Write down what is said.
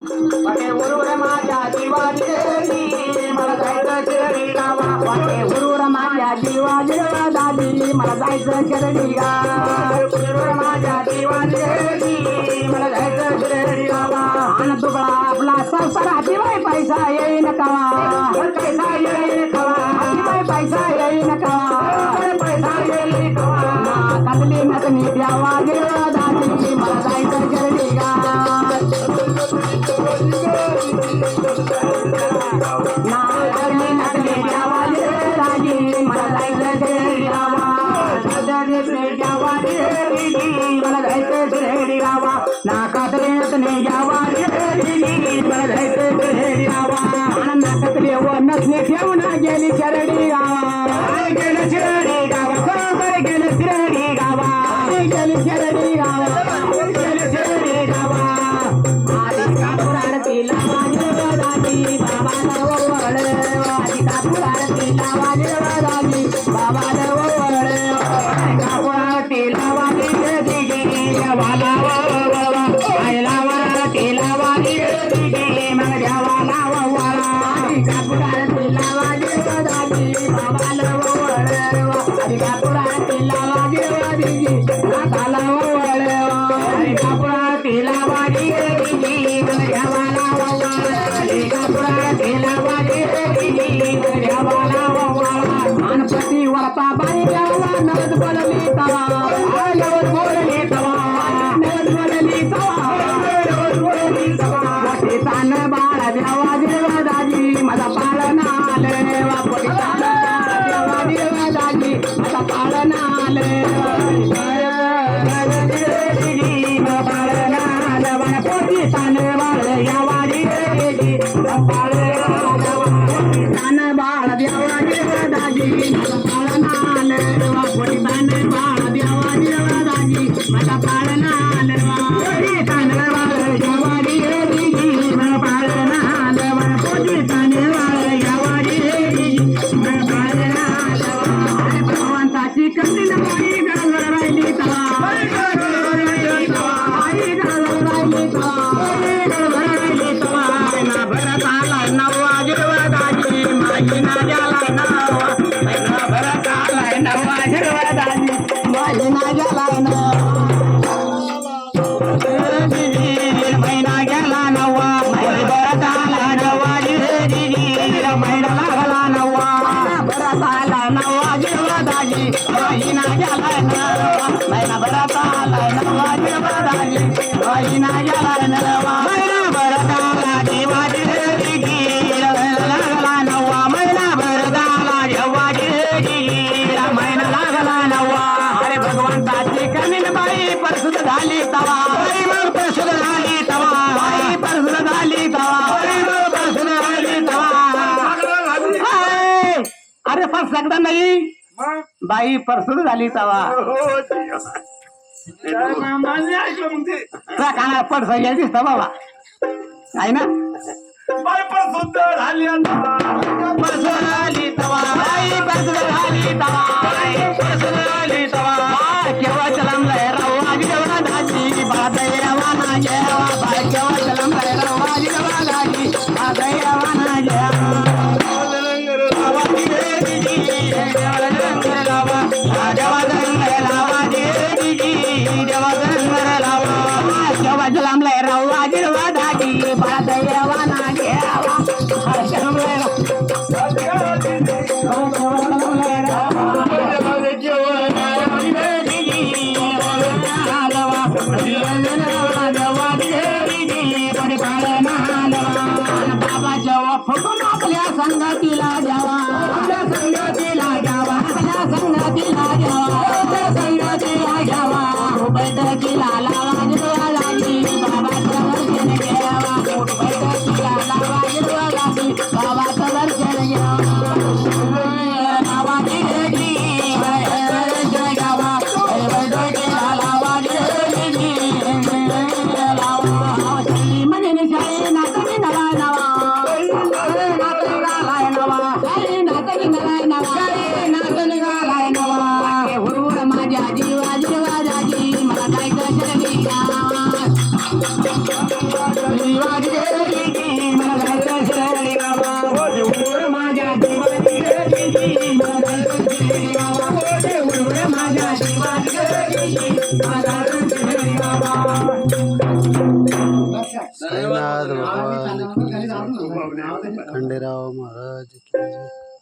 वाटे उरुर माझ्या जीवाची रेडी मला जायचं शिर्डी गावा वाटे उरुर माझ्या जीवाची दादी मला जायचं शिर्डी गावा उरुर माझ्या जीवाची रेडी मला जायचं शिर्डी गावा आणि तुकडा आपला संसाराची बाई पैसा येईन कावा पैसा येईन कावा पैसा येईन कावा पैसा येईन कावा कातली नकनी द्यावा गेला दादी मला जायचं शिर्डी गावा ठेवून गेली शिर्डी गावा गेली शिर्डी गावा गेली शिर्डी गावा गेली शिर्डी गावा गेली शिर्डी गावा आधी कापूर आरती लावाजी दादी बाबाला ओवळ आधी कापूर आरती लावाजी दादी बाबाला ओवळ कापूर आरती लावाजी दिदी बाबाला ओवळ आईला आरती लावाजी दिदी मग देवाला ओवळ आधी कापूर आरती लावाजी दादी बाबाला ओवळ आधी कापूर आरती लावाजी दिदी बाबाला ओवळ आधी कापूर आरती लावाजी दिदी मग देवाला ओवळ आधी कापूर आरती लावाजी दिदी मग देवाला ओवळ गणपती वरता बाई देवा नवद बोलली तवा नवद बोलली तवा नवद बोलली तवा नवद बोलली तवा वाटी तान बाळा देवा देवा दाजी माझा पाळणा आले वापटी तान देवा देवा दाजी माझा पाळणा आले पोटी तान बाळ यावा दिदी तान बाळ देवा देवा दाजी माझा पाळणा आले वापटी तान बाळ देवा देवा दाजी माझा पाळणा आले पोटी तान बाळ यावा दिदी माझा पाळणा आले पोटी तान बाळ यावा दिदी माझा पाळणा आले भगवंताची कंदील बाई गळवर राहिली तवा भरत आला नवा जिरवा दाजी माझी ना गेला नवा महिना भरत आलाय नवा जिरवा दाजी माझी ना गेला महिना गेला नवा महिना भरत आला नवा दिदी महिना लागला नवा भरत आला नवा जिरवा दाजी माझी ना गेला नवा महिना भरत आलाय नवा जिरवा दाजी माझी ना गेला नवा महिना भरत आला देवा परसुद झाली तवा परसुद झाली तवा परसुद झाली तवा परसुद झाली तवा अरे फस सकता नाही बाई परसुद झाली तवा काना पड सगळ्या दिसत बाबा आहे ना बाई परसुद झाली परसुद झाली तवा बाई परसुद झाली तवा परसुद झाली तवा केव्हा चलमलाय रवा जेव्हा दाजी बादयवाना जेवा बाय केव्हा चलमलाय रवा जेव्हा दाजी बादयवाना जेवा केव्हा चलमलाय रवा जेव्हा दाजी बादयवाना जेवा बाबा जेव्हा फुटून आपल्या संगतीला द्यावा आपल्या संगतीला द्यावा आपल्या संगतीला द्यावा आपल्या संगतीला द्यावा बैठकीला लावा जिरवा लागी बाबाचं दर्शन घ्यावा बैठकीला लावा जिरवा लागी बाबाचं दर्शन घ्यावा लावा जिरगी दर्शन घ्यावा बैठकीला लावा जिरगी लावा चली म्हणे निशाळे नाचणी नवा नवा माझ्या जीवा जीवा दाजी मला काय शिर्डी गावा शिरडी की मला जायचं शिरडी गावा देऊळ माझ्या देवाची गरजेची मला जायचं शिरडी गावा देऊळ माझ्या देवाची गरजेची मला जायचं शिरडी गावा साईनाथ भगवान की जय, खंडेराव महाराज की जय.